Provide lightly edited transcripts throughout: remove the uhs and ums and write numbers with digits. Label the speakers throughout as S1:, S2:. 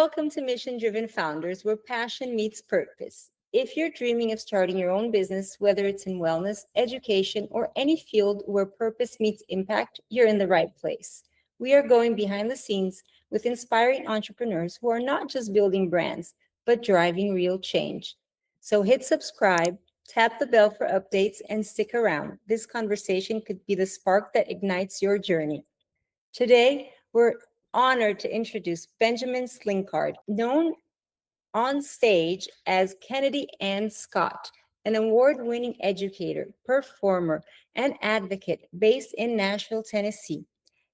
S1: Welcome to Mission Driven Founders, where passion meets purpose. If you're dreaming of starting your own business, whether it's in wellness, education, or any field where purpose meets impact, you're in the right place. We are going behind the scenes with inspiring entrepreneurs who are not just building brands, but driving real change. So hit subscribe, tap the bell for updates, and stick around. This conversation could be the spark that ignites your journey. Today, we're honored to introduce Benjamin Slinkard, known on stage as Kennedy and Scott, an award winning educator, performer, and advocate based in Nashville, Tennessee.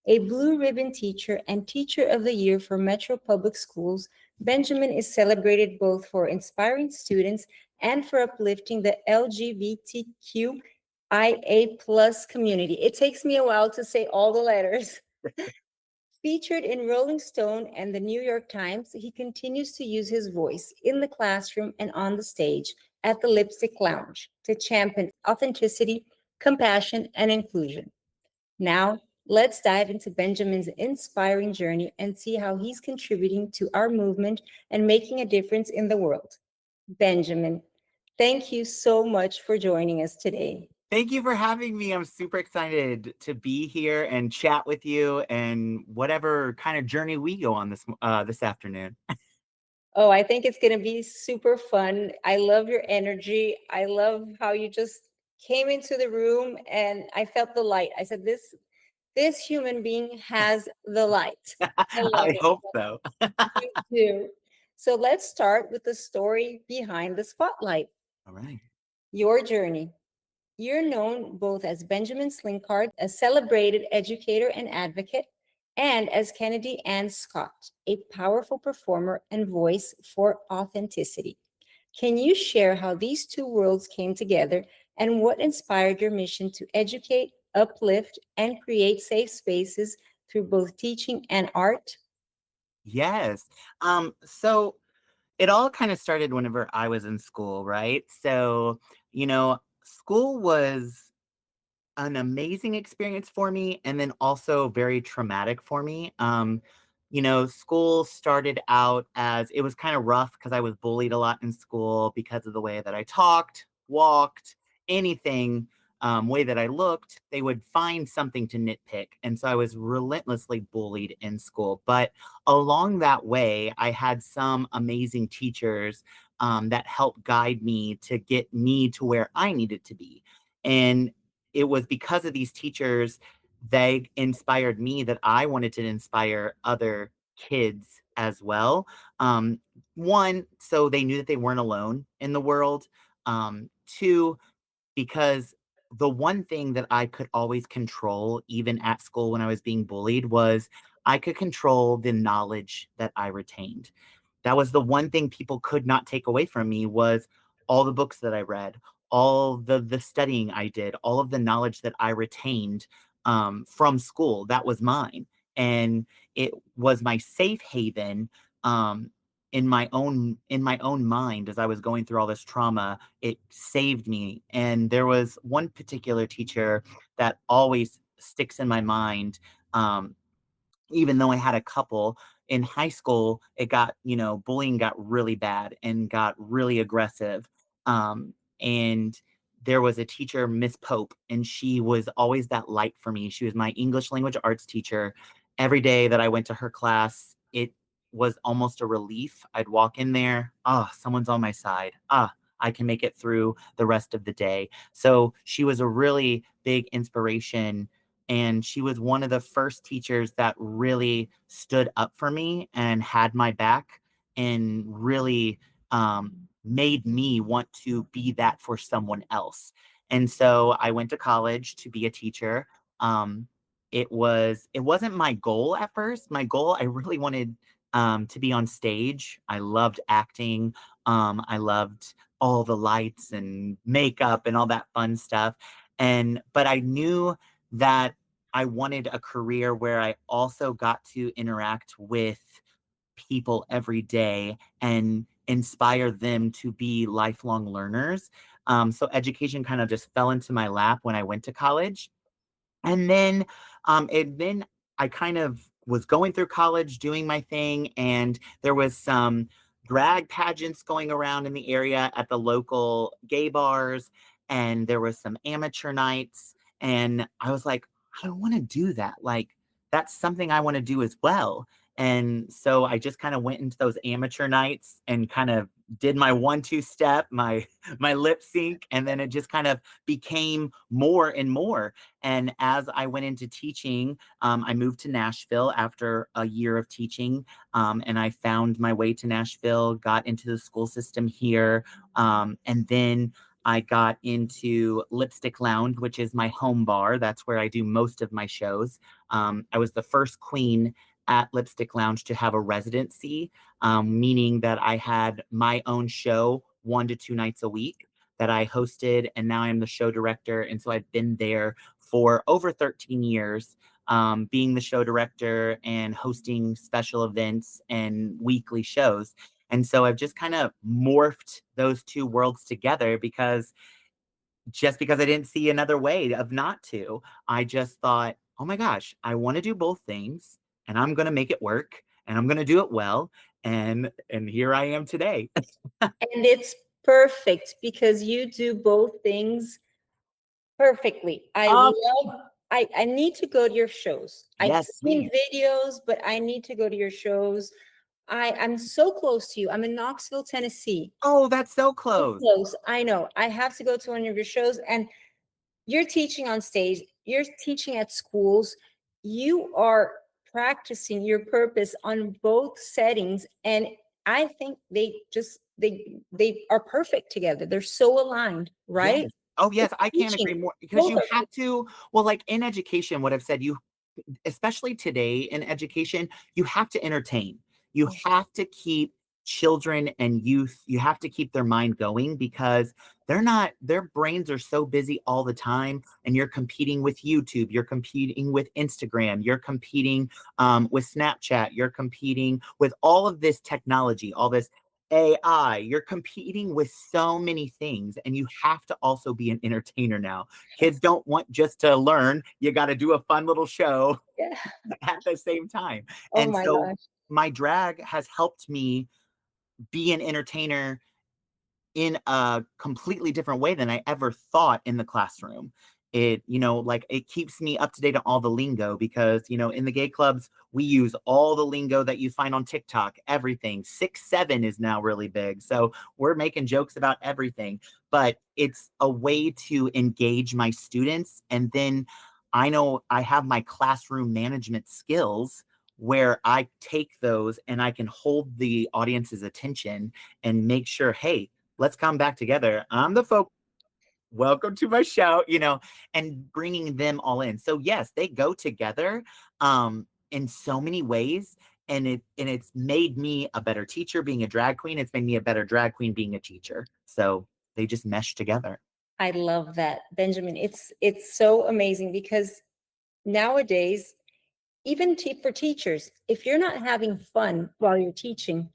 S1: A blue ribbon teacher and teacher of the year for Metro Public Schools, Benjamin is celebrated both for inspiring students and for uplifting the LGBTQIA plus community. It takes me a while to say all the letters. Featured in Rolling Stone and the New York Times, he continues to use his voice in the classroom and on the stage at the Lipstick Lounge to champion authenticity, compassion, and inclusion. Now, let's dive into Benjamin's inspiring journey and see how he's contributing to our movement and making a difference in the world. Benjamin, thank you so much for joining us today.
S2: Thank you for having me. I'm super excited to be here and chat with you and whatever kind of journey we go on this afternoon.
S1: Oh, I think it's going to be super fun. I love your energy. I love how you just came into the room and I felt the light. I said, this human being has the light. I love
S2: I
S1: it.
S2: hope so.
S1: You too. So let's start with the story behind the spotlight,
S2: All right.
S1: your journey. You're known both as Benjamin Slinkard, a celebrated educator and advocate, and as Kennedy Ann Scott, a powerful performer and voice for authenticity. Can you share how these two worlds came together and what inspired your mission to educate, uplift, and create safe spaces through both teaching and art?
S2: Yes. So it all kind of started whenever I was in school, right? So, school was an amazing experience for me and then also very traumatic for me. School started out as it was kind of rough because I was bullied a lot in school because of the way that I talked, walked, anything, way that I looked, they would find something to nitpick. And so I was relentlessly bullied in school. But along that way, I had some amazing teachers that helped guide me to get me to where I needed to be. And it was because of these teachers, they inspired me that I wanted to inspire other kids as well. Um, One, so they knew that they weren't alone in the world. Two, because the one thing that I could always control, even at school when I was being bullied, was I could control the knowledge that I retained. That was the one thing people could not take away from me was all the books that I read, all the studying I did, all of the knowledge that I retained from school. That was mine, and it was my safe haven. In my own mind, as I was going through all this trauma, it saved me. And there was one particular teacher that always sticks in my mind. Um, Even though I had a couple in high school, bullying got really bad and got really aggressive. And there was a teacher, Miss Pope, and she was always that light for me. She was my English language arts teacher. Every day that I went to her class, it was almost a relief. I'd walk in there, someone's on my side. I can make it through the rest of the day. So she was a really big inspiration, and she was one of the first teachers that really stood up for me and had my back and really made me want to be that for someone else. And so I went to college to be a teacher. Um, it wasn't my goal at first. My goal, I really wanted to be on stage. I loved acting. I loved all the lights and makeup and all that fun stuff. But I knew that I wanted a career where I also got to interact with people every day and inspire them to be lifelong learners. So education kind of just fell into my lap when I went to college. And then I kind of was going through college, doing my thing, and there was some drag pageants going around in the area at the local gay bars, and there was some amateur nights, and I was like, I don't want to do that. Like, that's something I want to do as well. And so I just kind of went into those amateur nights and kind of did my 1-2 step, my lip sync, and then it just kind of became more and more. And as I went into teaching, I moved to Nashville after a year of teaching, and I found my way to Nashville, got into the school system here, and then I got into Lipstick Lounge, which is my home bar. That's where I do most of my shows. I was the first queen at Lipstick Lounge to have a residency, meaning that I had my own show 1 to 2 nights a week that I hosted, and now I'm the show director. And so I've been there for over 13 years, being the show director and hosting special events and weekly shows. And so I've just kind of morphed those two worlds together because just because I didn't see another way of not to, I just thought, oh my gosh, I want to do both things and I'm going to make it work and I'm going to do it well. And here I am today.
S1: And it's perfect because you do both things perfectly.
S2: Um,
S1: I need to go to your shows. I've
S2: yes,
S1: seen
S2: please.
S1: videos, but I need to go to your shows. I'm so close to you. I'm in Knoxville, Tennessee.
S2: Oh, that's so
S1: So
S2: close.
S1: close. I know. I have to go to one of your shows, and you're teaching on stage, you're teaching at schools, you are practicing your purpose on both settings. And I think they are perfect together. They're so aligned, right?
S2: Yes. Oh,
S1: With
S2: yes, I can't agree
S1: teaching,
S2: more because
S1: both
S2: you
S1: of you.
S2: have to, well, like in education, what I've said, you especially today in education, you have to entertain. You have to keep children and youth, you have to keep their mind going because their brains are so busy all the time. And you're competing with YouTube, you're competing with Instagram, you're competing with Snapchat, you're competing with all of this technology, all this AI, you're competing with so many things, and you have to also be an entertainer now. Kids don't want just to learn, you got to do a fun little show
S1: Yeah.
S2: at the same time.
S1: Oh
S2: And
S1: my
S2: so
S1: gosh.
S2: my drag has helped me be an entertainer in a completely different way than I ever thought in the classroom. It, like it keeps me up to date on all the lingo because, in the gay clubs, we use all the lingo that you find on TikTok, everything. 6'7" is now really big. So we're making jokes about everything, but it's a way to engage my students. And then I know I have my classroom management skills where I take those and I can hold the audience's attention and make sure, hey, let's come back together. I'm the folk. Welcome to my show, and bringing them all in. So yes, they go together in so many ways. And it's made me a better teacher being a drag queen. It's made me a better drag queen being a teacher. So they just mesh together.
S1: I love that, Benjamin. It's so amazing because nowadays, even for teachers, if you're not having fun while you're teaching,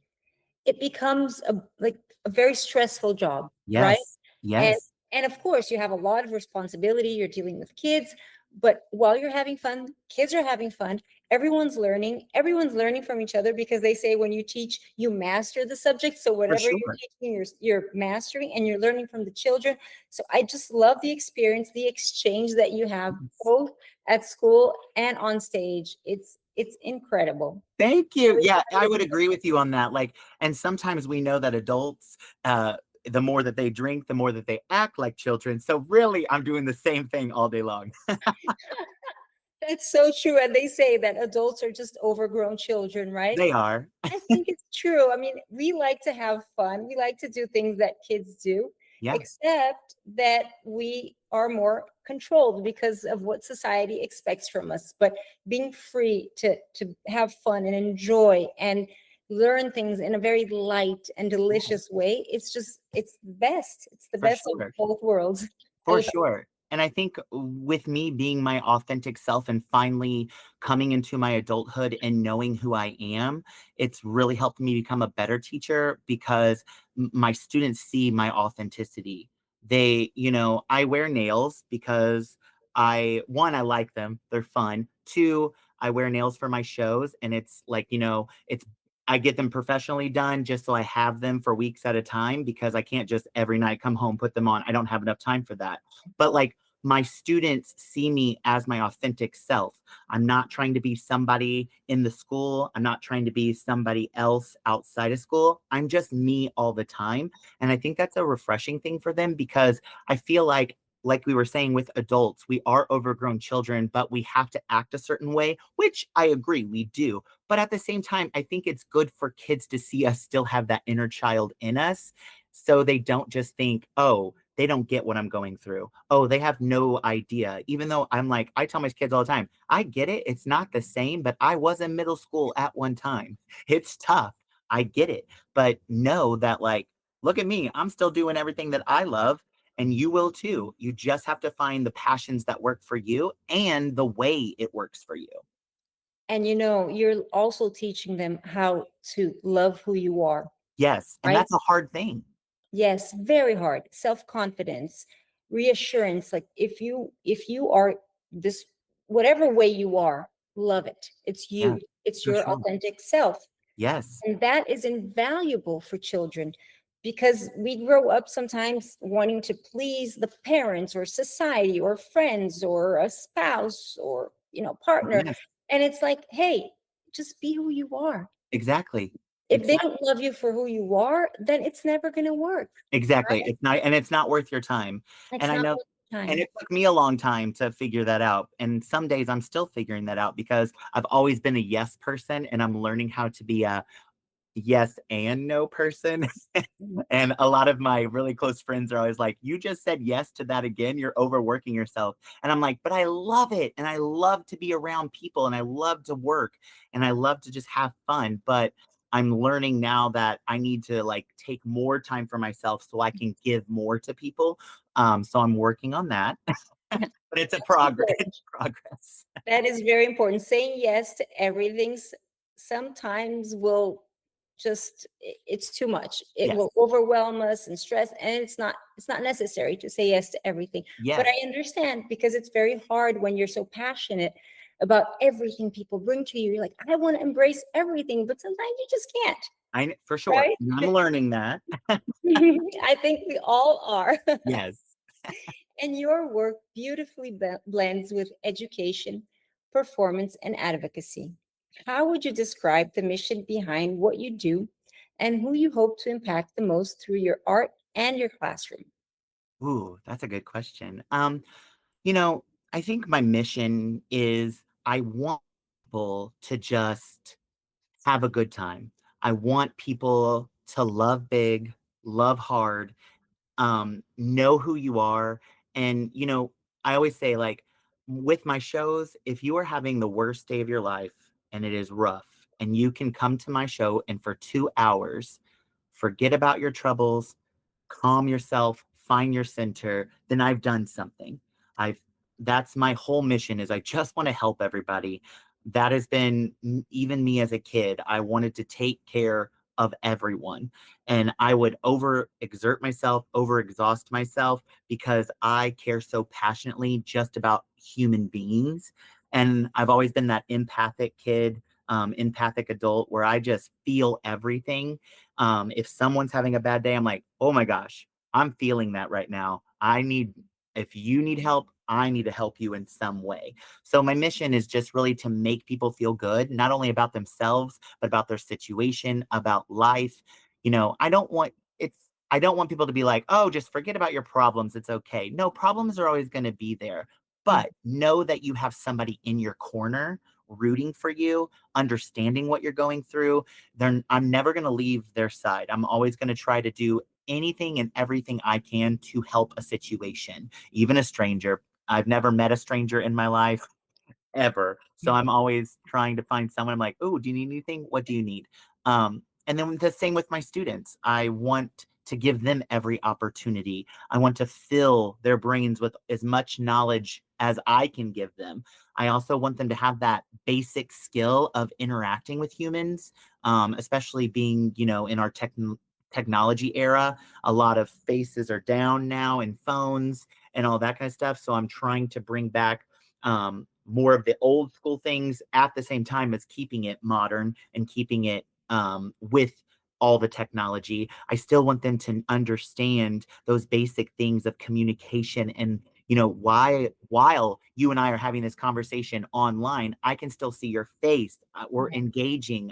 S1: it becomes a very stressful job, right?
S2: Yes.
S1: And
S2: Yes.
S1: and of course, you have a lot of responsibility. You're dealing with kids, but while you're having fun, kids are having fun. Everyone's learning. Everyone's learning from each other because they say when you teach, you master the subject. So
S2: For
S1: whatever you're
S2: sure.
S1: teaching, you're mastering and you're learning from the children. So I just love the experience, the exchange that you have both at school and on stage. It's incredible.
S2: Thank you.
S1: Every
S2: Yeah,
S1: time
S2: I
S1: you
S2: would
S1: do
S2: agree with you on that. Like, and sometimes we know that adults, the more that they drink, the more that they act like children. So really, I'm doing the same thing all day long.
S1: That's so true. And they say that adults are just overgrown children, right?
S2: They are.
S1: I think it's true. I mean, we like to have fun. We like to do things that kids do,
S2: Yeah.
S1: except that we are more controlled because of what society expects from us. But being free to have fun and enjoy and learn things in a very light and delicious way, it's the best. It's the
S2: For
S1: best of
S2: sure.
S1: both worlds. I
S2: For
S1: love
S2: sure. And I think with me being my authentic self and finally coming into my adulthood and knowing who I am, it's really helped me become a better teacher because my students see my authenticity. I wear nails because one, I like them, they're fun. Two, I wear nails for my shows, and it's like, it's I get them professionally done just so I have them for weeks at a time, because I can't just every night come home, put them on. I don't have enough time for that. But like, my students see me as my authentic self. I'm not trying to be somebody in the school. I'm not trying to be somebody else outside of school. I'm just me all the time. And I think that's a refreshing thing for them, because I feel like we were saying with adults, we are overgrown children, but we have to act a certain way, which I agree we do. But at the same time, I think it's good for kids to see us still have that inner child in us, so they don't just think, oh, they don't get what I'm going through. Oh, they have no idea. Even though I'm like, I tell my kids all the time, I get it. It's not the same, but I was in middle school at one time. It's tough. I get it. But know that, like, look at me. I'm still doing everything that I love, and you will too. You just have to find the passions that work for you and the way it works for you.
S1: And you're also teaching them how to love who you are,
S2: Yes. And
S1: right?
S2: that's a hard thing.
S1: Yes, very hard. Self-confidence, reassurance. Like if you are this, whatever way you are, love it. It's
S2: Yeah,
S1: you. It's
S2: for
S1: your
S2: sure.
S1: authentic self.
S2: Yes.
S1: And that is invaluable for children, because we grow up sometimes wanting to please the parents or society or friends or a spouse or, partner.
S2: Yes.
S1: And it's like, hey, just be who you are.
S2: Exactly.
S1: If they
S2: Exactly.
S1: don't love you for who you are, then it's never going to work.
S2: Exactly.
S1: Right?
S2: It's not worth your time.
S1: It's
S2: And I
S1: not
S2: know,
S1: worth the
S2: and
S1: time.
S2: it took me a long time to figure that out. And some days I'm still figuring that out, because I've always been a yes person, and I'm learning how to be a yes and no person. And a lot of my really close friends are always like, you just said yes to that again. You're overworking yourself. And I'm like, but I love it. And I love to be around people, and I love to work, and I love to just have fun. But I'm learning now that I need to like take more time for myself so I can give more to people. So I'm working on that, but it's a
S1: That's
S2: progress.
S1: important.
S2: It's progress.
S1: That is very important. Saying yes to everything sometimes will just it's too much. It
S2: Yes.
S1: will overwhelm us and stress, and it's not necessary to say yes to everything. But
S2: Yes.
S1: I understand, because it's very hard when you're so passionate about everything people bring to you. You're like, I want to embrace everything, but sometimes you just can't,
S2: For sure.
S1: right?
S2: And I'm learning that.
S1: I think we all are.
S2: Yes.
S1: And your work beautifully blends with education, performance, and advocacy. How would you describe the mission behind what you do and who you hope to impact the most through your art and your classroom?
S2: Ooh, that's a good question. You know, I think my mission is, I want people to just have a good time. I want people to love big, love hard, know who you are. And, I always say, like, with my shows, if you are having the worst day of your life and it is rough, and you can come to my show and for 2 hours, forget about your troubles, calm yourself, find your center, then I've done something. I've That's my whole mission, is I just want to help everybody. That has been even me as a kid. I wanted to take care of everyone, and I would overexert myself, overexhaust myself, because I care so passionately just about human beings. And I've always been that empathic kid, empathic adult, where I just feel everything. If someone's having a bad day, I'm like, oh my gosh, I'm feeling that right now. If you need help, I need to help you in some way. So my mission is just really to make people feel good, not only about themselves, but about their situation, about life. I don't want people to be like, oh, just forget about your problems. It's okay. No, problems are always going to be there.
S1: Mm.
S2: But know that you have somebody in your corner rooting for you, understanding what you're going through. I'm never going to leave their side. I'm always going to try to do anything and everything I can to help a situation, even a stranger. I've never met a stranger in my life ever. So I'm always trying to find someone. I'm like, oh, do you need anything? What do you need? And then the same with my students. I want to give them every opportunity. I want to fill their brains with as much knowledge as I can give them. I also want them to have that basic skill of interacting with humans, especially being, in our technology era. A lot of faces are down now in phones and all that kind of stuff. So I'm trying to bring back more of the old school things at the same time as keeping it modern and keeping it with all the technology. I still want them to understand those basic things of communication and why while you and I are having this conversation online, I can still see your face. We're engaging.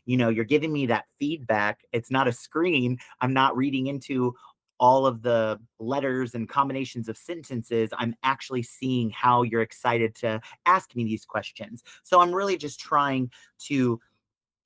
S2: You're giving me that feedback. It's not a screen. I'm not reading into all of the letters and combinations of sentences. I'm actually seeing how you're excited to ask me these questions. So I'm really just trying to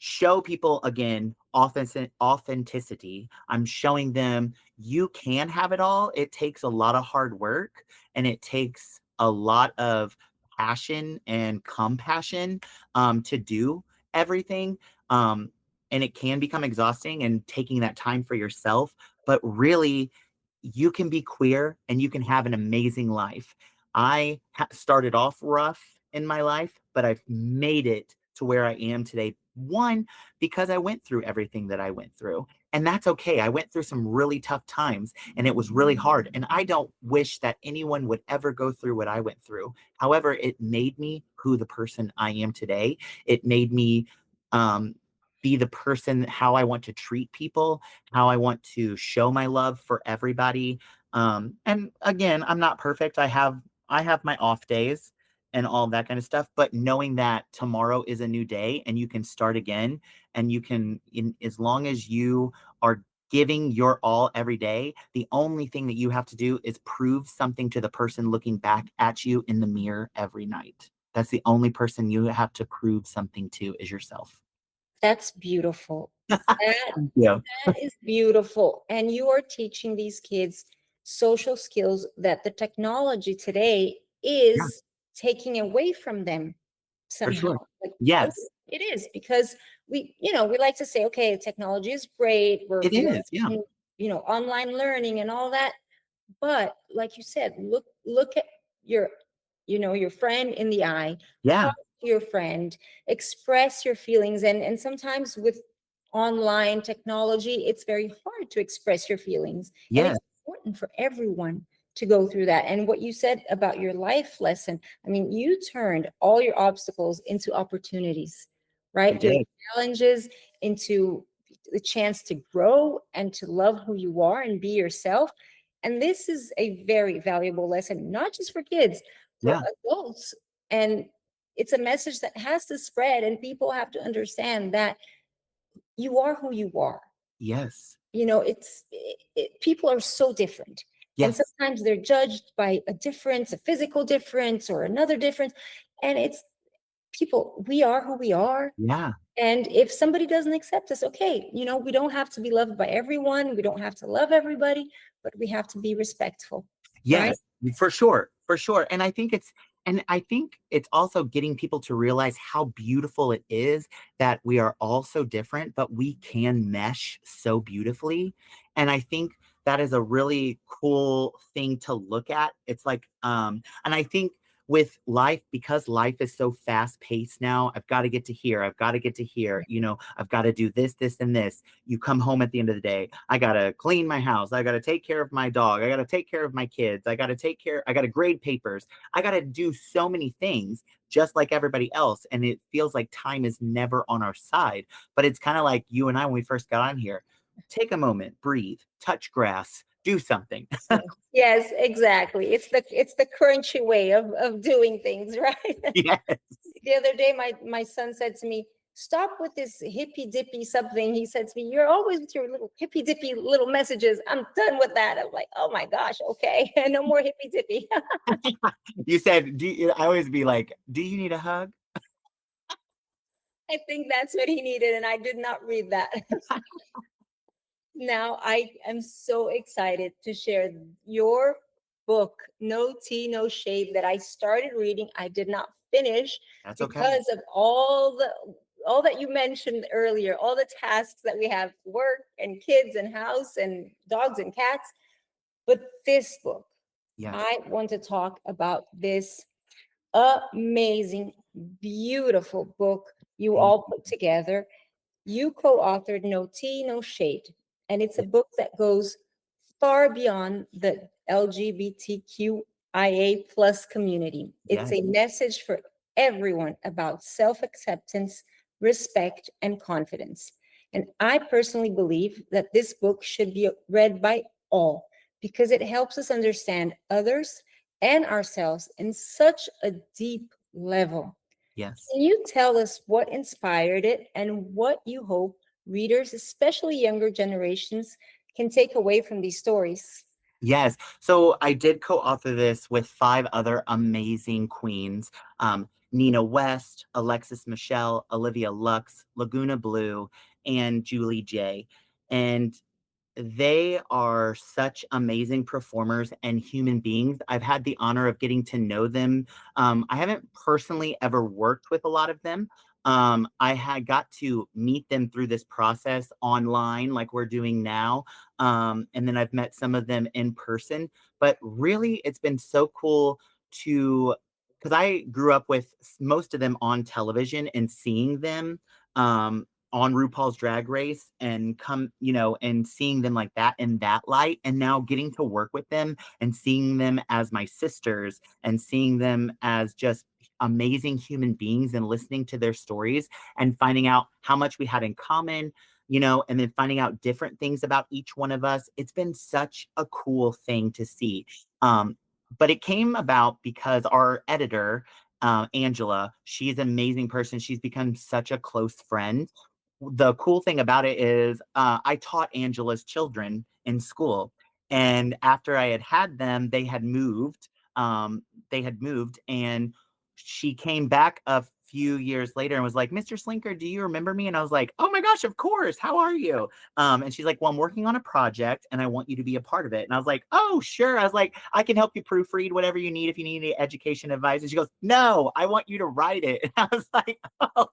S2: show people again authenticity. I'm showing them you can have it all. It takes a lot of hard work and it takes a lot of passion and compassion to do everything. And it can become exhausting and taking that time for yourself. But really, you can be queer and you can have an amazing life. I started off rough in my life, but I've made it to where I am today. One, because I went through everything that I went through. And that's okay. I went through some really tough times and it was really hard. And I don't wish that anyone would ever go through what I went through. However, it made me who the person I am today. It made me be the person, how I want to treat people, how I want to show my love for everybody. And again, I'm not perfect. I have my off days and all that kind of stuff, but knowing that tomorrow is a new day and you can start again, and you can, as long as you are giving your all every day, the only thing that you have to do is prove something to the person looking back at you in the mirror every night. That's the only person you have to prove something to, is yourself.
S1: That's beautiful. That
S2: Yeah.
S1: that is beautiful. And you are teaching these kids social skills that the technology today
S2: Yeah,
S1: is taking away from them
S2: for
S1: somehow.
S2: sure.
S1: Like,
S2: Yes,
S1: it is because we like to say, okay, technology is great. We're
S2: it is. Yeah.
S1: promoting, online learning and all that. But like you said, look at your your friend in the eye,
S2: Yeah.
S1: talk to your friend, express your feelings. And sometimes with online technology, it's very hard to express your feelings, and
S2: Yes.
S1: it's important for everyone to go through that. And what you said about your life lesson, I mean, you turned all your obstacles into opportunities,
S2: I
S1: right? Your
S2: did.
S1: challenges into the chance to grow and to love who you are and be yourself. And this is a very valuable lesson, not just for kids, for
S2: Yeah.
S1: adults. And it's a message that has to spread, and people have to understand that you are who you are.
S2: Yes.
S1: People are so different. And
S2: Yes.
S1: sometimes they're judged by a difference, a physical difference or another difference. And it's people, we are who we are.
S2: Yeah.
S1: And if somebody doesn't accept us, okay, we don't have to be loved by everyone. We don't have to love everybody, but we have to be respectful, right?
S2: Yes, for sure, for sure. And I think it's also getting people to realize how beautiful it is that we are all so different, but we can mesh so beautifully. And I think that is a really cool thing to look at. It's like, and I think with life, because life is so fast paced now, I've got to get to here. I've got to get to here. I've got to do this, this, and this. You come home at the end of the day. I got to clean my house. I got to take care of my dog. I got to take care of my kids. I got to grade papers. I got to do so many things just like everybody else. And it feels like time is never on our side. But it's kind of like you and I, when we first got on here, take a moment, breathe, touch grass, do something.
S1: Yes, yes, exactly. It's the crunchy way of doing things, right?
S2: Yes.
S1: The other day, my son said to me, "Stop with this hippy dippy something." He said to me, "You're always with your little hippy dippy little messages. I'm done with that." I'm like, "Oh my gosh, okay, no more hippy dippy."
S2: You said, I always be like, do you need a hug?
S1: I think that's what he needed, and I did not read that. Now I am so excited to share your book, No Tea, No Shade, that I started reading. I did not finish
S2: That's okay.
S1: because of all that you mentioned earlier, all the tasks that we have, work and kids and house and dogs and cats. But this book,
S2: Yes.
S1: I want to talk about this amazing, beautiful book you
S2: Thank
S1: all put together. You co-authored No Tea, No Shade, and it's a
S2: you.
S1: book that goes far beyond the LGBTQIA IA Plus community. It's
S2: Yes.
S1: a message for everyone about self acceptance, respect, and confidence. And I personally believe that this book should be read by all because it helps us understand others and ourselves in such a deep level.
S2: Yes.
S1: Can you tell us what inspired it and what you hope readers, especially younger generations, can take away from these stories?
S2: Yes. So I did co-author this with five other amazing queens. Nina West, Alexis Michelle, Olivia Lux, Laguna Blue, and Julie J. And they are such amazing performers and human beings. I've had the honor of getting to know them. I haven't personally ever worked with a lot of them. I had got to meet them through this process online, like we're doing now. And then I've met some of them in person. But really, it's been so cool to, because I grew up with most of them on television and seeing them. On RuPaul's Drag Race and and seeing them like that in that light, and now getting to work with them and seeing them as my sisters and seeing them as just amazing human beings and listening to their stories and finding out how much we had in common, and then finding out different things about each one of us. It's been such a cool thing to see. But it came about because our editor, Angela, she's an amazing person. She's become such a close friend. The cool thing about it is I taught Angela's children in school. And after I had them, they had moved and she came back a few years later and was like, Mr. Slinker, do you remember me? And I was like, oh my gosh, of course. How are you? And she's like, well, I'm working on a project and I want you to be a part of it. And I was like, oh, sure. I was like, I can help you proofread whatever you need if you need any education advice. And she goes, no, I want you to write it. And I was like, oh,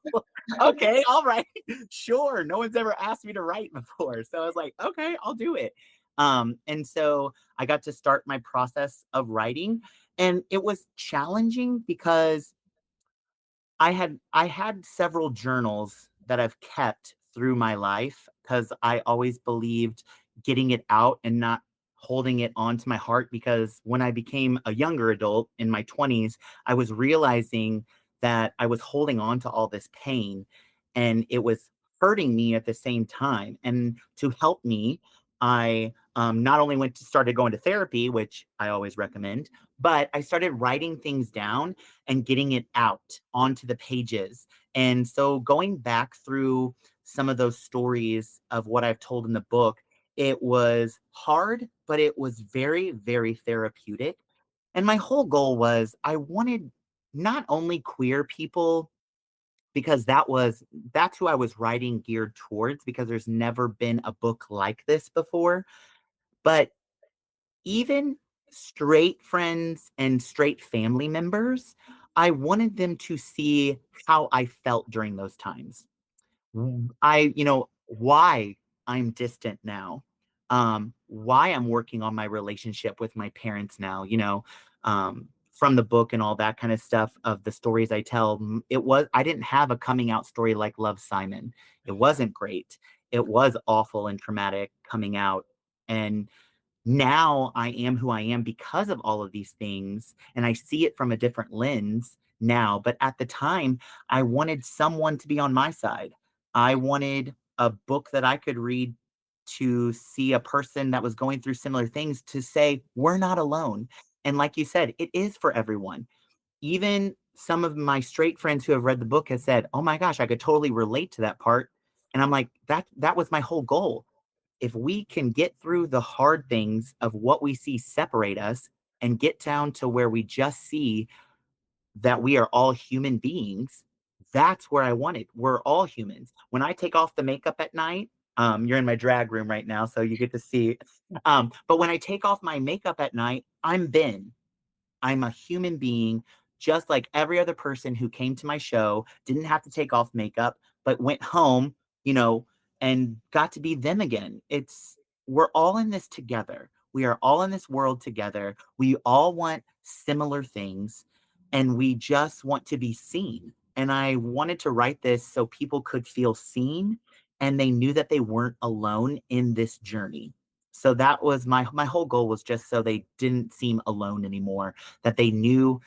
S2: okay, all right, sure. No one's ever asked me to write before. So I was like, okay, I'll do it. And so I got to start my process of writing. And it was challenging because I had several journals that I've kept through my life because I always believed getting it out and not holding it onto my heart, because when I became a younger adult in my 20s, I was realizing that I was holding on to all this pain and it was hurting me at the same time. And to help me, I not only started going to therapy, which I always recommend, but I started writing things down and getting it out onto the pages. And so going back through some of those stories of what I've told in the book, it was hard, but it was very, very therapeutic. And my whole goal was I wanted not only queer people, because that's who I was writing geared towards, because there's never been a book like this before, but even straight friends and straight family members, I wanted them to see how I felt during those times. Why I'm distant now, why I'm working on my relationship with my parents now, from the book and all that kind of stuff of the stories I tell. I didn't have a coming out story like Love, Simon. It wasn't great. It was awful and traumatic coming out. And now I am who I am because of all of these things. And I see it from a different lens now. But at the time, I wanted someone to be on my side. I wanted a book that I could read to see a person that was going through similar things to say, we're not alone. And like you said, it is for everyone. Even some of my straight friends who have read the book have said, oh my gosh, I could totally relate to that part. And I'm like, that was my whole goal. If we can get through the hard things of what we see separate us and get down to where we just see that we are all human beings, that's where I want it. We're all humans. When I take off the makeup at night, you're in my drag room right now, so you get to see. But when I take off my makeup at night, I'm Ben. I'm a human being, just like every other person who came to my show, didn't have to take off makeup, but went home, and got to be them again. We're all in this together. We are all in this world together. We all want similar things and we just want to be seen. And I wanted to write this so people could feel seen and they knew that they weren't alone in this journey. So that was my whole goal, was just so they didn't seem alone anymore, that they knew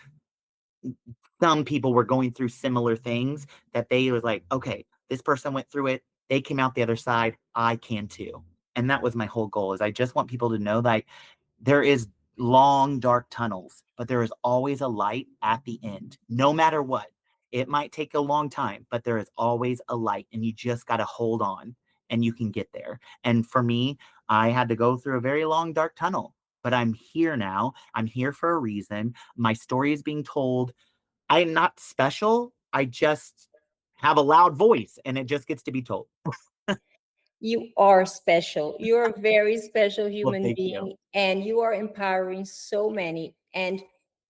S2: some people were going through similar things, that they was like, okay, this person went through it. They came out the other side. I can too. And that was my whole goal, is I just want people to know that there is long, dark tunnels, but there is always a light at the end, no matter what. It might take a long time, but there is always a light, and you just got to hold on and you can get there. And for me, I had to go through a very long, dark tunnel, but I'm here now. I'm here for a reason. My story is being told. I am not special. I just have a loud voice and it just gets to be told.
S1: You are special. You're a very special
S2: Well,
S1: human
S2: thank you.
S1: being, and you are empowering so many. And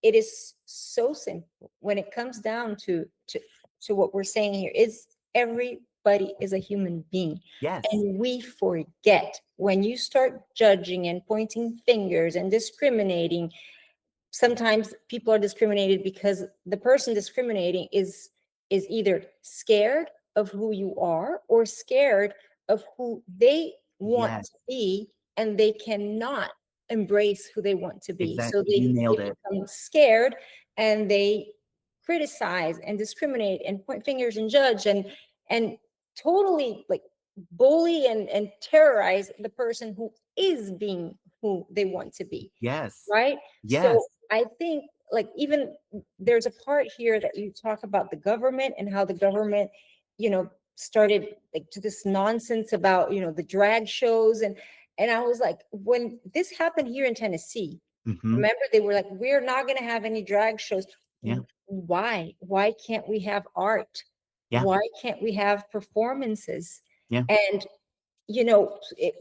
S1: it is so simple when it comes down to what we're saying here. Is everybody is a human being,
S2: Yes.
S1: and we forget when you start judging and pointing fingers and discriminating. Sometimes people are discriminated because the person discriminating is either scared of who you are or scared of who they want
S2: Yes.
S1: to be, and they cannot embrace who they want to be, so
S2: Exactly. You
S1: they
S2: nailed it.
S1: become scared, and they criticize and discriminate and point fingers and judge and totally like bully and terrorize the person who is being who they want to be,
S2: Yes.
S1: right? So
S2: Yes.
S1: I think, like, even there's a part here that you talk about the government and how the government, started like to this nonsense about, the drag shows, and I was like, when this happened here in Tennessee,
S2: Hmm.
S1: remember they were like, we're not going to have any drag shows.
S2: Yeah.
S1: Why can't we have art?
S2: Yeah.
S1: Why can't we have performances?
S2: Yeah.
S1: And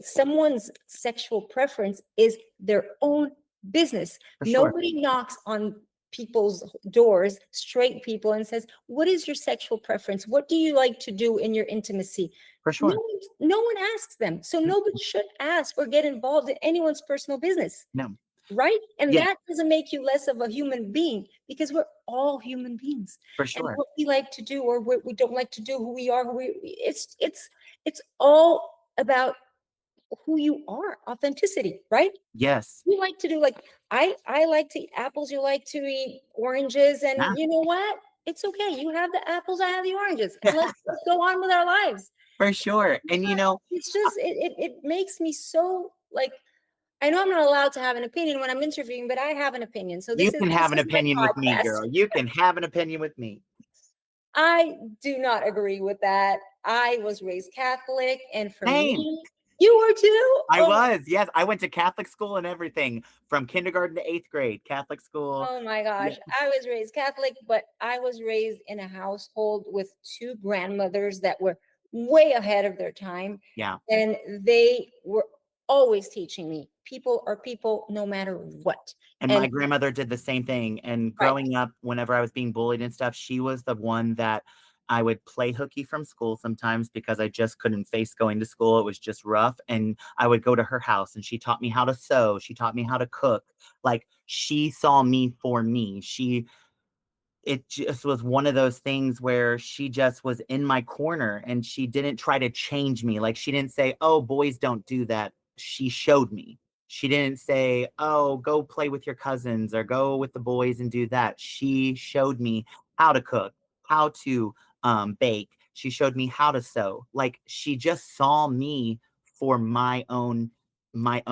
S1: someone's sexual preference is their own business.
S2: For sure.
S1: Nobody knocks on people's doors, straight people, and says, what is your sexual preference? What do you like to do in your intimacy?
S2: For
S1: No,
S2: sure.
S1: no one asks them. So
S2: No.
S1: nobody should ask or get involved in anyone's personal business,
S2: No.
S1: right? And
S2: Yeah.
S1: that doesn't make you less of a human being, because we're all human beings.
S2: For
S1: And
S2: sure.
S1: what we like to do or what we don't like to do, who we are, it's all about who you are, authenticity, right?
S2: Yes.
S1: You like to do, like, I like to eat apples, you like to eat oranges,
S2: Yeah.
S1: and you know what? It's okay. You have the apples, I have the oranges, and let's go on with our lives.
S2: For sure. And
S1: It's just it makes me so, like, I know I'm not allowed to have an opinion when I'm interviewing, but I have an opinion. So
S2: you
S1: this is
S2: can
S1: this
S2: have an
S1: is my
S2: opinion with me,
S1: podcast.
S2: girl. You can have an opinion with me.
S1: I do not agree with that. I was raised Catholic, and for
S2: Same.
S1: me, you were too?
S2: I
S1: Oh,
S2: was. Yes. I went to Catholic school and everything, from kindergarten to eighth grade, Catholic school.
S1: oh my
S2: Yeah.
S1: gosh. I was raised Catholic, but I was raised in a household with two grandmothers that were way ahead of their time.
S2: Yeah.
S1: And they were always teaching me people are people no matter what.
S2: And
S1: And
S2: my grandmother did the same thing. And
S1: right,
S2: growing up, whenever I was being bullied and stuff, she was the one that I would play hooky from school sometimes, because I just couldn't face going to school. It was just rough. And I would go to her house and she taught me how to sew. She taught me how to cook. Like, she saw me for me. It just was one of those things where she just was in my corner, and she didn't try to change me. Like, she didn't say, oh, boys don't do that. She showed me. She didn't say, oh, go play with your cousins or go with the boys and do that. She showed me how to cook, how to bake. She showed me how to sew. Like, she just saw me for my ownness,
S1: right.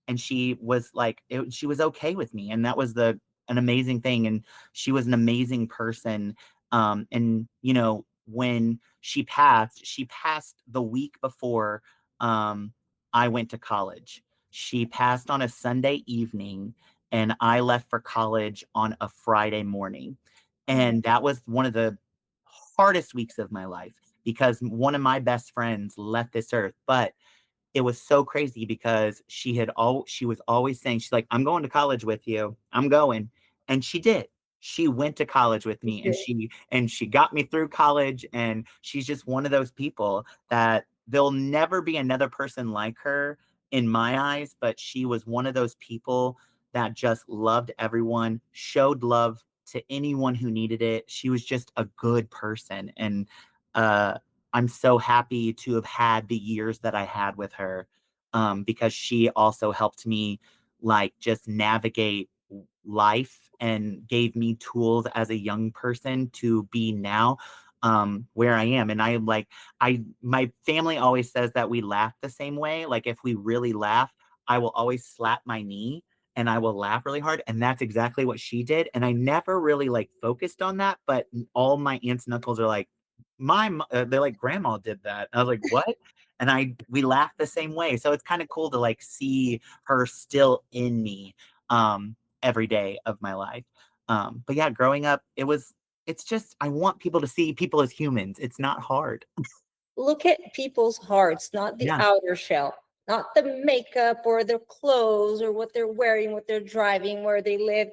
S2: and she was like, she was okay with me. And that was an amazing thing. And she was an amazing person. And when she passed the week before I went to college. She passed on a Sunday evening, and I left for college on a Friday morning.
S1: Mm,
S2: And that was one of the hardest weeks of my life, because one of my best friends left this earth. But it was so crazy, because she was always saying, she's like, I'm going to college with you. I'm going. And she did. She went to college with me, and
S1: good.
S2: she got me through college. And she's just one of those people that there'll never be another person like her in my eyes. But she was one of those people that just loved everyone, showed love to anyone who needed it. She was just a good person. And uh I'm so happy to have had the years that I had with her, because she also helped me like just navigate life and gave me tools as a young person to be now where I am. And I like, my family always says that we laugh the same way. Like if we really laugh, I will always slap my knee and I will laugh really hard. And that's exactly what she did. And I never really like focused on that, but all my aunts and uncles are like, they're like, grandma did that. I was like, what? And we laugh the same way. So it's kind of cool to like see her still in me every day of my life. But yeah, growing up, it's just, I want people to see people as humans. It's not hard.
S1: Look at people's hearts, not the
S2: Yeah.
S1: outer shell, not the makeup or their clothes or what they're wearing, what they're driving, where they live.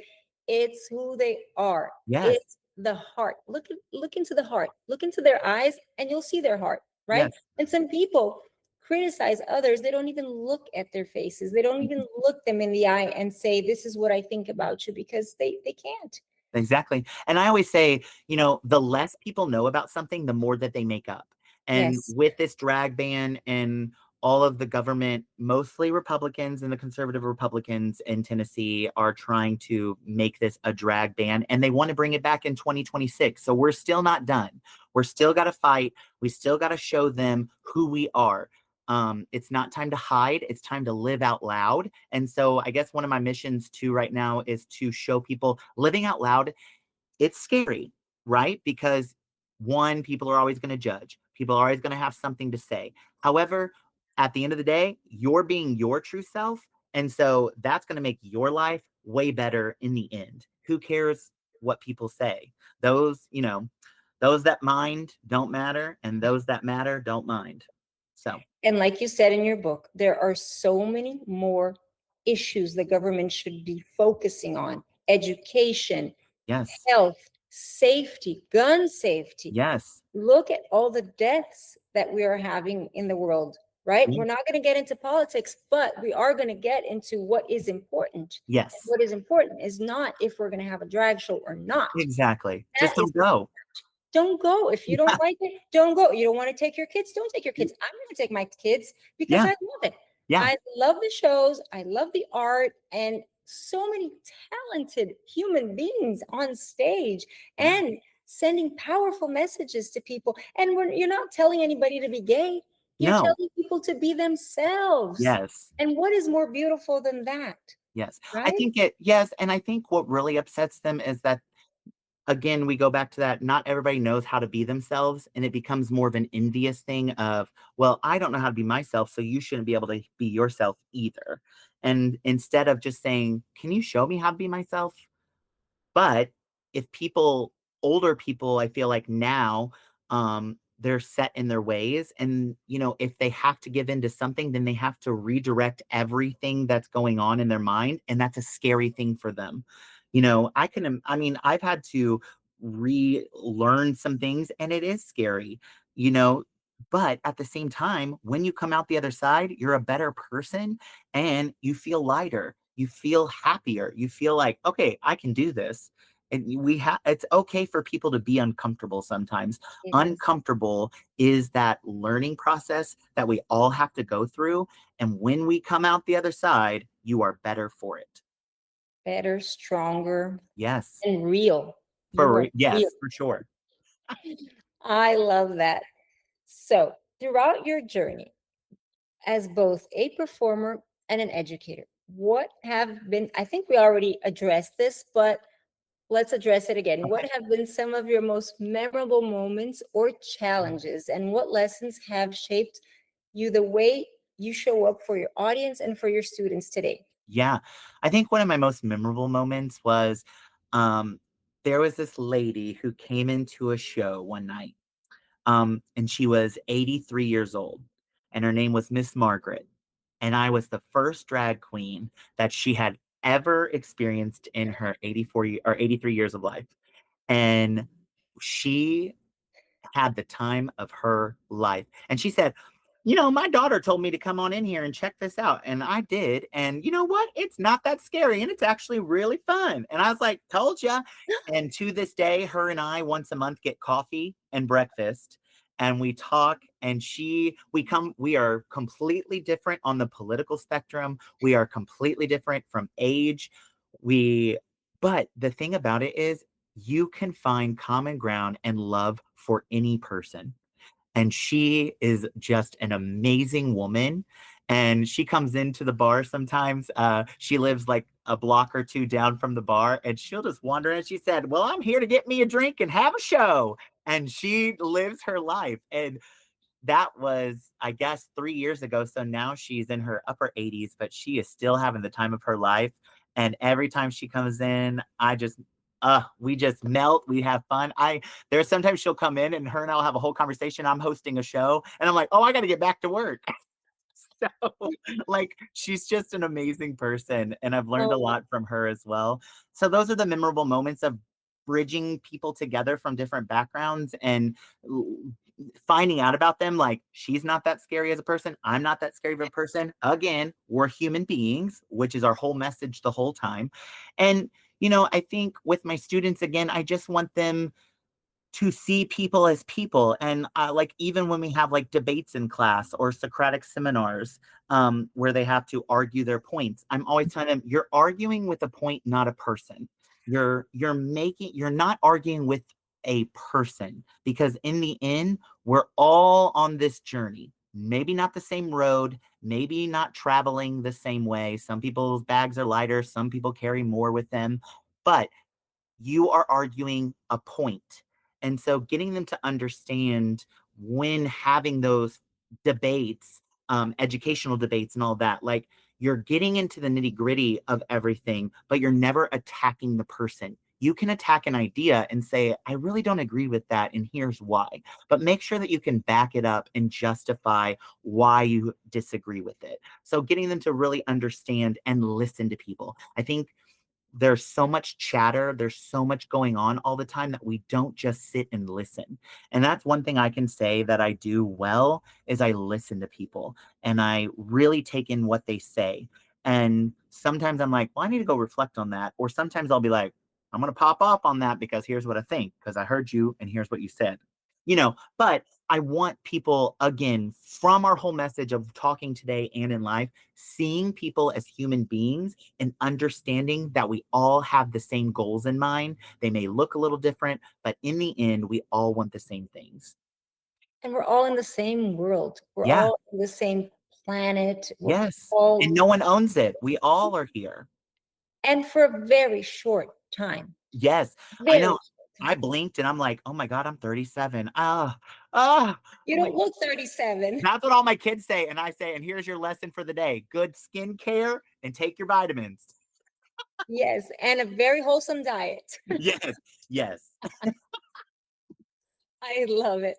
S1: It's who they are.
S2: Yes.
S1: It's the heart. Look into the heart. Look into their eyes and you'll see their heart, right?
S2: Yes.
S1: And some people criticize others. They don't even look at their faces. They don't even look them in the eye and say, this is what I think about you, because they can't.
S2: Exactly. And I always say, the less people know about something, the more that they make up. And
S1: Yes.
S2: with this drag ban and all of the government, mostly Republicans and the conservative Republicans in Tennessee are trying to make this a drag ban and they want to bring it back in 2026. So we're still not done. We're still got to fight. We still got to show them who we are. It's not time to hide. It's time to live out loud. And so I guess one of my missions too right now is to show people living out loud. It's scary, right? Because one, people are always going to judge. People are always going to have something to say. However, at the end of the day, you're being your true self. And so that's going to make your life way better in the end. Who cares what people say? Those that mind don't matter, and those that matter don't mind. So,
S1: And like you said in your book, there are so many more issues the government should be focusing on: education,
S2: yes,
S1: health, safety, gun safety.
S2: yes,
S1: Look at all the deaths that we are having in the world, right?
S2: yeah,
S1: We're not going to get into politics, but we are going to get into what is important. And
S2: yes,
S1: what is important is not if we're going to have a drag show or not.
S2: exactly.
S1: That
S2: Just
S1: is,
S2: don't go.
S1: don't go. If you don't like it, don't go. You don't want to take your kids, don't take your kids. I'm going to take my kids because
S2: Yeah,
S1: I love it.
S2: yeah,
S1: I love the shows. I love the art and so many talented human beings on stage
S2: yeah.
S1: and sending powerful messages to people. And you're not telling anybody to be gay. You're
S2: No.
S1: telling people to be themselves.
S2: Yes.
S1: And what is more beautiful than that?
S2: Yes. I
S1: Right?
S2: think yes. And I think what really upsets them is that, again, we go back to that. Not everybody knows how to be themselves. And it becomes more of an envious thing of, well, I don't know how to be myself. So you shouldn't be able to be yourself either. And instead of just saying, can you show me how to be myself? But if older people, I feel like now, they're set in their ways. And, if they have to give in to something, then they have to redirect everything that's going on in their mind. And that's a scary thing for them. I've had to relearn some things and it is scary, you know. But at the same time, when you come out the other side, you're a better person and you feel lighter, you feel happier, you feel like, okay, I can do this. And it's okay for people to be uncomfortable sometimes.
S1: It is
S2: Uncomfortable is that learning process that we all have to go through. And when we come out the other side, you are better for it.
S1: better, stronger,
S2: Yes.
S1: and real. You are real.
S2: Yes, for sure.
S1: I love that. So, throughout your journey as both a performer and an educator, what have been, I think we already addressed this, but let's address it again. What
S2: Okay.
S1: have been some of your most memorable moments or challenges, and what lessons have shaped you the way you show up for your audience and for your students today?
S2: Yeah. I think one of my most memorable moments was um, there was this lady who came into a show one night. And she was 83 years old, and her name was Miss Margaret. And I was the first drag queen that she had ever experienced in her 83 years of life. And she had the time of her life. And she said, my daughter told me to come on in here and check this out. And I did. And you know what? It's not that scary. And it's actually really fun. And I was like, told ya. And to this day, her and I once a month get coffee and breakfast. and we talk, and we are completely different on the political spectrum. We are completely different from age. We but the thing about it is you can find common ground and love for any person. And she is just an amazing woman. And she comes into the bar sometimes. She lives like a block or two down from the bar, and she'll just wander in. She said, "Well, I'm here to get me a drink and have a show." And she lives her life. And that was, I guess, 3 years ago. So now she's in her upper 80s, but she is still having the time of her life. And every time she comes in, we just melt. We have fun. There's sometimes she'll come in and her and I'll have a whole conversation. I'm hosting a show and I'm like, oh, I got to get back to work. So, like, she's just an amazing person. And I've learned a
S1: Oh,
S2: lot from her as well. So, those are the memorable moments of bridging people together from different backgrounds and finding out about them. Like, she's not that scary as a person. I'm not that scary of a person. Again, we're human beings, which is our whole message the whole time. And, I think with my students, again, I just want them to see people as people. And like, even when we have like debates in class or Socratic seminars, where they have to argue their points, I'm always telling them, you're arguing with a point, not a person. You're not arguing with a person, because in the end, we're all on this journey. Maybe not the same road, maybe not traveling the same way. Some people's bags are lighter, some people carry more with them, but you are arguing a point. And so getting them to understand when having those debates, educational debates and all that, like, you're getting into the nitty gritty of everything, but you're never attacking the person. You can attack an idea and say, I really don't agree with that, and here's why. But make sure that you can back it up and justify why you disagree with it. So getting them to really understand and listen to people. I think there's so much chatter, there's so much going on all the time that we don't just sit and listen. And that's one thing I can say that I do well is I listen to people and I really take in what they say. And sometimes I'm like, well, I need to go reflect on that. Or sometimes I'll be like, I'm going to pop off on that because here's what I think, because I heard you and here's what you said. But I want people, again, from our whole message of talking today and in life, seeing people as human beings and understanding that we all have the same goals in mind. They may look a little different, but in the end, we all want the same things.
S1: and we're all in the same world. We're
S2: Yeah.
S1: all in the same planet. We're
S2: Yes. And
S1: all,
S2: no one owns it. We all are here.
S1: and for a very short time.
S2: Yes. I
S1: Very
S2: know.
S1: short
S2: I
S1: time.
S2: blinked and I'm like, oh my God, I'm 37. Ah,
S1: You
S2: like,
S1: don't look 37.
S2: that's what all my kids say. And I say, and here's your lesson for the day: good skincare and take your vitamins.
S1: Yes, and a very wholesome diet.
S2: Yes. Yes.
S1: I love it.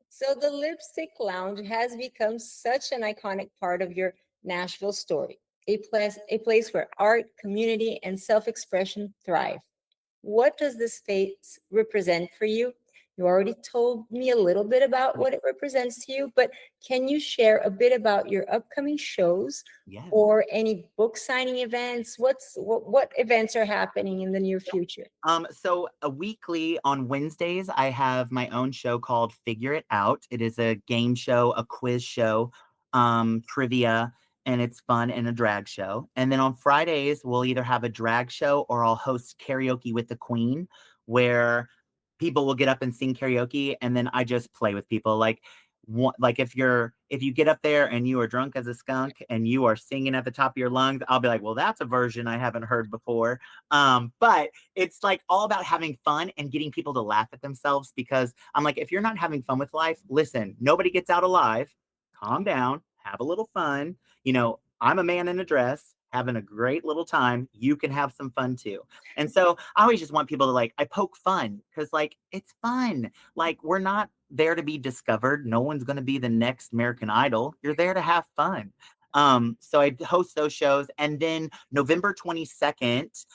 S1: So the Lipstick Lounge has become such an iconic part of your Nashville story, a place where art, community, and self-expression thrive. What does this space represent for you? You already told me a little bit about what it represents to you, but can you share a bit about your upcoming shows
S2: Yes.
S1: or any book signing events? What events are happening in the near future?
S2: So a weekly on Wednesdays, I have my own show called Figure It Out. It is a game show, a quiz show, trivia, and it's fun, and a drag show. And then on Fridays, we'll either have a drag show or I'll host Karaoke with the Queen, where people will get up and sing karaoke, and then I just play with people. Like if you get up there and you are drunk as a skunk and you are singing at the top of your lungs, I'll be like, well, that's a version I haven't heard before. But it's like all about having fun and getting people to laugh at themselves, because I'm like, if you're not having fun with life, listen, nobody gets out alive. Calm down, have a little fun. I'm a man in a dress having a great little time. You can have some fun too. And so I always just want people to, like, I poke fun because, like, it's fun. Like, we're not there to be discovered. No one's going to be the next American Idol. You're there to have fun. So I host those shows. And then November 22nd,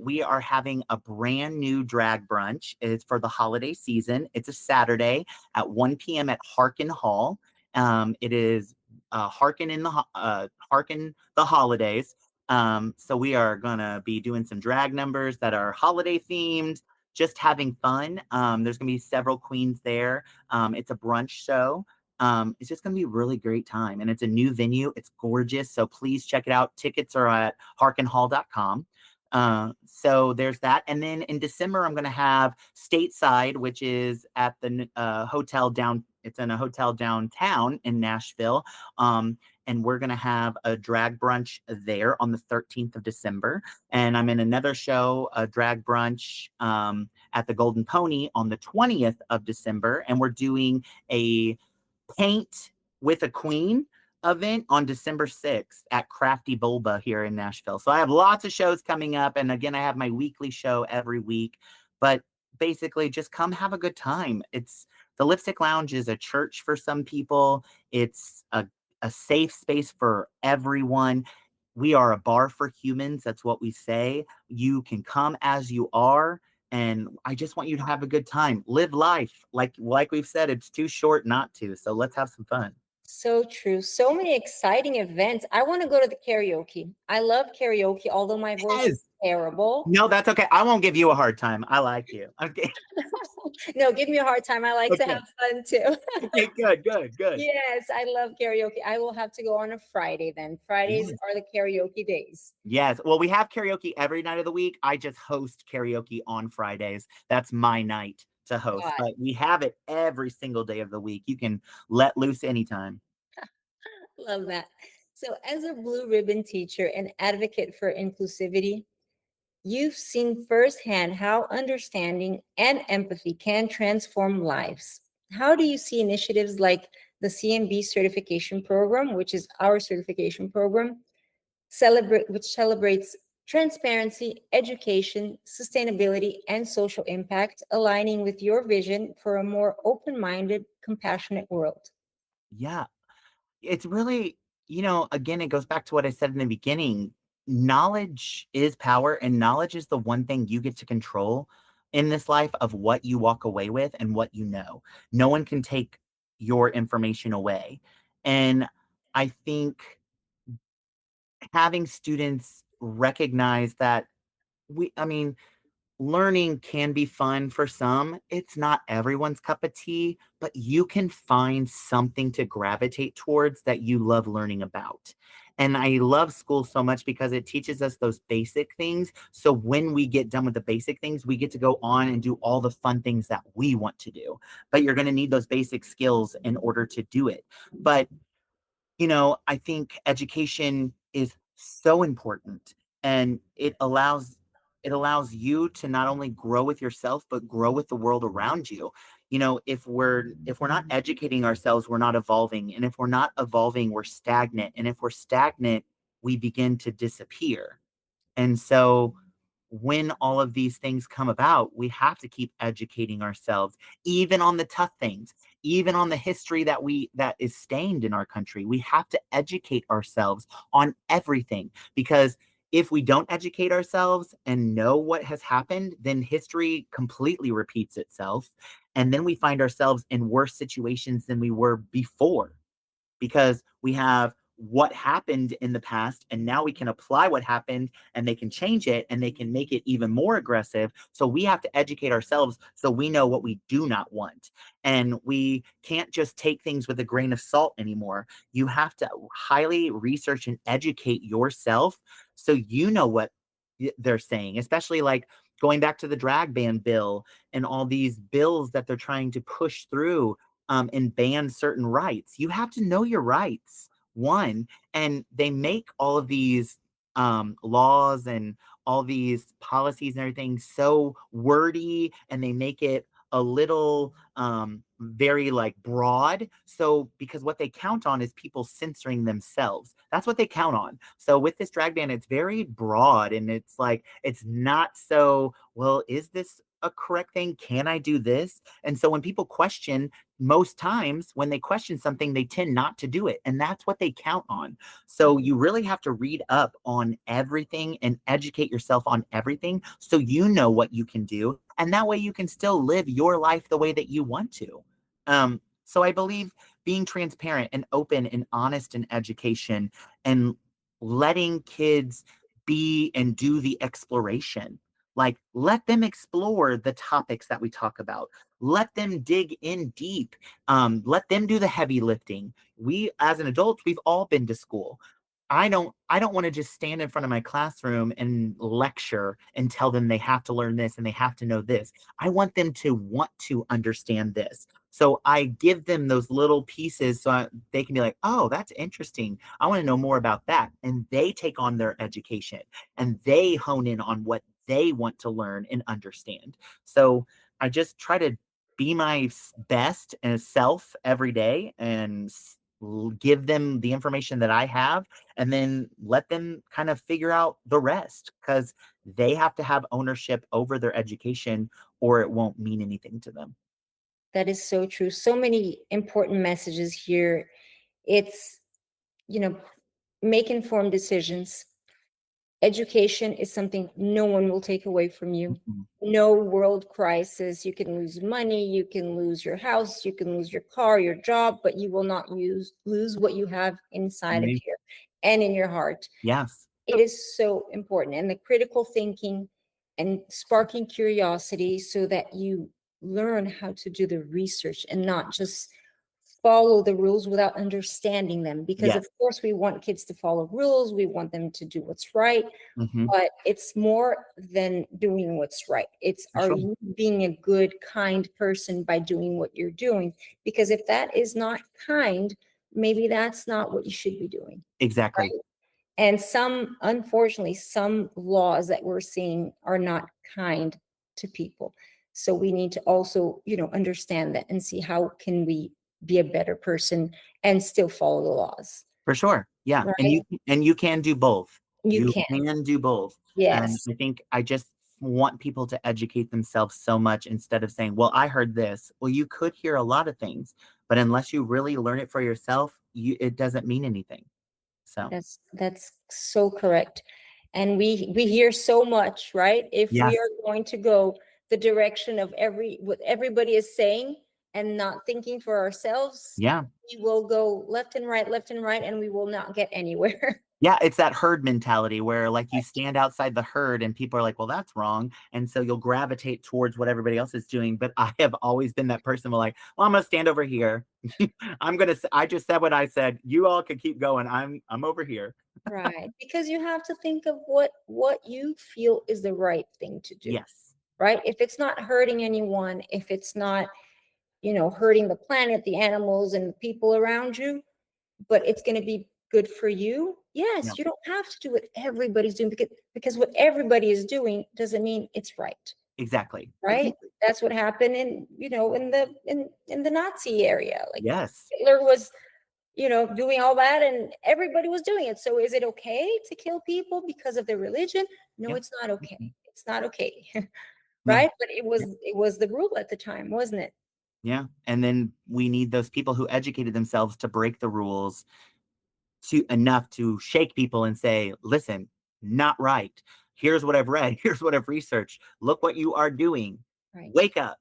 S2: we are having a brand new drag brunch. It's for the holiday season. It's a Saturday at 1 p.m. at Harkin Hall. It is Harkin the holidays. So we are gonna be doing some drag numbers that are holiday themed, just having fun. There's going to be several queens there. It's a brunch show. It's just going to be a really great time. And it's a new venue. It's gorgeous. So please check it out. Tickets are at harkenhall.com. So there's that. And then in December, I'm going to have Stateside, which is at the hotel down. It's in a hotel downtown in Nashville. And we're going to have a drag brunch there on the 13th of December. And I'm in another show, a drag brunch at the Golden Pony on the 20th of December. And we're doing a paint with a queen event on December 6th at Crafty Bulba here in Nashville. So I have lots of shows coming up. And again, I have my weekly show every week. But basically, just come have a good time. It's the Lipstick Lounge is a church for some people. It's a safe space for everyone. We are a bar for humans. That's what we say. You can come as you are. And I just want you to have a good time. Live life. Like we've said, it's too short not to. So let's have some fun.
S1: So true. So many exciting events. I want to go to the karaoke. I love karaoke, although my voice
S2: Yes.
S1: is terrible.
S2: No, that's okay. I won't give you a hard time. I like you. Okay.
S1: No, give me a hard time. I like to
S2: Okay.
S1: have fun too.
S2: Okay, good.
S1: Yes, I love karaoke. I will have to go on a Friday then. Fridays
S2: Yes.
S1: are the karaoke days.
S2: Yes. Well, we have karaoke every night of the week. I just host karaoke on Fridays. That's my night to host.
S1: God.
S2: But we have it every single day of the week. You can let loose anytime.
S1: Love that. So, as a blue ribbon teacher and advocate for inclusivity, you've seen firsthand how understanding and empathy can transform lives. How do you see initiatives like the CMB certification program, which is our certification program, which celebrates transparency, education, sustainability, and social impact, aligning with your vision for a more open-minded, compassionate world?
S2: Yeah. It's really, again, it goes back to what I said in the beginning. Knowledge is power, and knowledge is the one thing you get to control in this life of what you walk away with and what you know. No one can take your information away. And I think having students recognize that I mean, learning can be fun for some. It's not everyone's cup of tea, but you can find something to gravitate towards that you love learning about. And I love school so much because it teaches us those basic things. So when we get done with the basic things, we get to go on and do all the fun things that we want to do. But you're going to need those basic skills in order to do it. But I think education is so important, and it allows you to not only grow with yourself but grow with the world around you. If we're not educating ourselves, we're not evolving, and if we're not evolving, we're stagnant, and if we're stagnant, we begin to disappear. And so when all of these things come about, we have to keep educating ourselves, even on the tough things, even on the history that is stained in our country. We have to educate ourselves on everything, because if we don't educate ourselves and know what has happened, then history completely repeats itself. And then we find ourselves in worse situations than we were before, because we have what happened in the past, and now we can apply what happened, and they can change it, and they can make it even more aggressive. So we have to educate ourselves so we know what we do not want. And we can't just take things with a grain of salt anymore. You have to highly research and educate yourself so you know what they're saying, especially like going back to the drag ban bill and all these bills that they're trying to push through, and ban certain rights. You have to know your rights, one, and they make all of these laws and all these policies and everything so wordy, and they make it a little very like broad. So because what they count on is people censoring themselves. That's what they count on. So with this drag ban, it's very broad, and it's like, it's not so, well, is this a correct thing? Can I do this? And so when people question, most times when they question something, they tend not to do it. And that's what they count on. So you really have to read up on everything and educate yourself on everything so you know what you can do. And that way you can still live your life the way that you want to. So I believe being transparent and open and honest in education, and letting kids be and do the exploration. Like, let them explore the topics that we talk about. Let them dig in deep. Let them do the heavy lifting. We, as an adult, we've all been to school. I don't want to just stand in front of my classroom and lecture and tell them they have to learn this and they have to know this. I want them to want to understand this. So I give them those little pieces so they can be like, oh, that's interesting. I want to know more about that. And they take on their education and they hone in on what they want to learn and understand. So I just try to be my best and self every day and give them the information that I have and then let them kind of figure out the rest because they have to have ownership over their education or it won't mean anything to them.
S1: That is so true. So many important messages here. It's, you know, make informed decisions. Education is something no one will take away from you.
S2: Mhm.
S1: No world crisis. You can lose money, you can lose your house, you can lose your car, your job, but you will not lose what you have inside of
S2: Me-
S1: here and in your heart.
S2: Yes.
S1: It is so important. And the critical thinking and sparking curiosity so that you learn how to do the research and not just follow the rules without understanding them. Because,
S2: Yes.
S1: of course, we want kids to follow rules, we want them to do what's right,
S2: Hmm.
S1: but it's more than doing what's right. It's
S2: For
S1: are
S2: sure.
S1: you being a good, kind person by doing what you're doing? Because if that is not kind, maybe that's not what you should be doing.
S2: Exactly.
S1: Right? And unfortunately, some laws that we're seeing are not kind to people. So we need to also, understand that and see how can we be a better person and still follow the laws,
S2: For sure. Yeah.
S1: right?
S2: And you can do both.
S1: You
S2: You
S1: can.
S2: can do both. And
S1: Yes.
S2: I think I just want people to educate themselves so much instead of saying, well, I heard this. Well, you could hear a lot of things, but unless you really learn it for yourself, it doesn't mean anything. So
S1: That's so correct. And we hear so much, right? If we
S2: yes.
S1: are going to go the direction of what everybody is saying and not thinking for ourselves,
S2: Yeah.
S1: we will go left and right, and we will not get anywhere.
S2: Yeah, it's that herd mentality where like you stand outside the herd and people are like, well, that's wrong. And so you'll gravitate towards what everybody else is doing. But I have always been that person who like, well, I'm gonna stand over here. I just said what I said. You all can keep going. I'm over here.
S1: Right. Because you have to think of what you feel is the right thing to do,
S2: Yes.
S1: right? If it's not hurting anyone, if it's not, hurting the planet, the animals, and the people around you, but it's going to be good for you.
S2: Yeah,
S1: Yes, you don't have to do what everybody's doing because what everybody is doing doesn't mean it's right.
S2: exactly.
S1: Right?
S2: Exactly.
S1: That's what happened in the Nazi area. Like
S2: Yes.
S1: Hitler was, doing all that and everybody was doing it. So is it okay to kill people because of their religion? No,
S2: Yeah.
S1: it's not okay.
S2: Mhm.
S1: It's not okay.
S2: No.
S1: Right? But it was the rule at the time, wasn't it?
S2: Yeah. And then we need those people who educated themselves to break the rules to enough to shake people and say, listen, not right. Here's what I've read. Here's what I've researched. Look what you are doing.
S1: Right.
S2: Wake up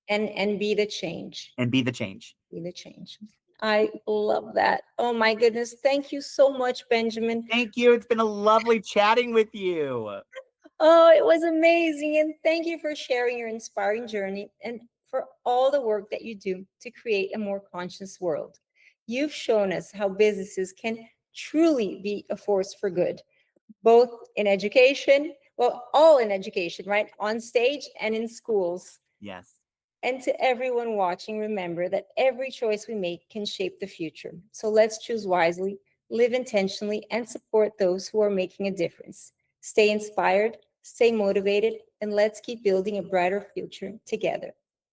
S1: And be the change.
S2: and be the change.
S1: Be the change. I love that. Oh my goodness. Thank you so much, Benjamin.
S2: Thank you. It's been a lovely chatting with you.
S1: Oh, it was amazing. And thank you for sharing your inspiring journey and for all the work that you do to create a more conscious world. You've shown us how businesses can truly be a force for good, both in education, well, all in education, right? On stage and in schools.
S2: Yes.
S1: And to everyone watching, remember that every choice we make can shape the future. So let's choose wisely, live intentionally, and support those who are making a difference. Stay inspired, stay motivated, and let's keep building a brighter future together.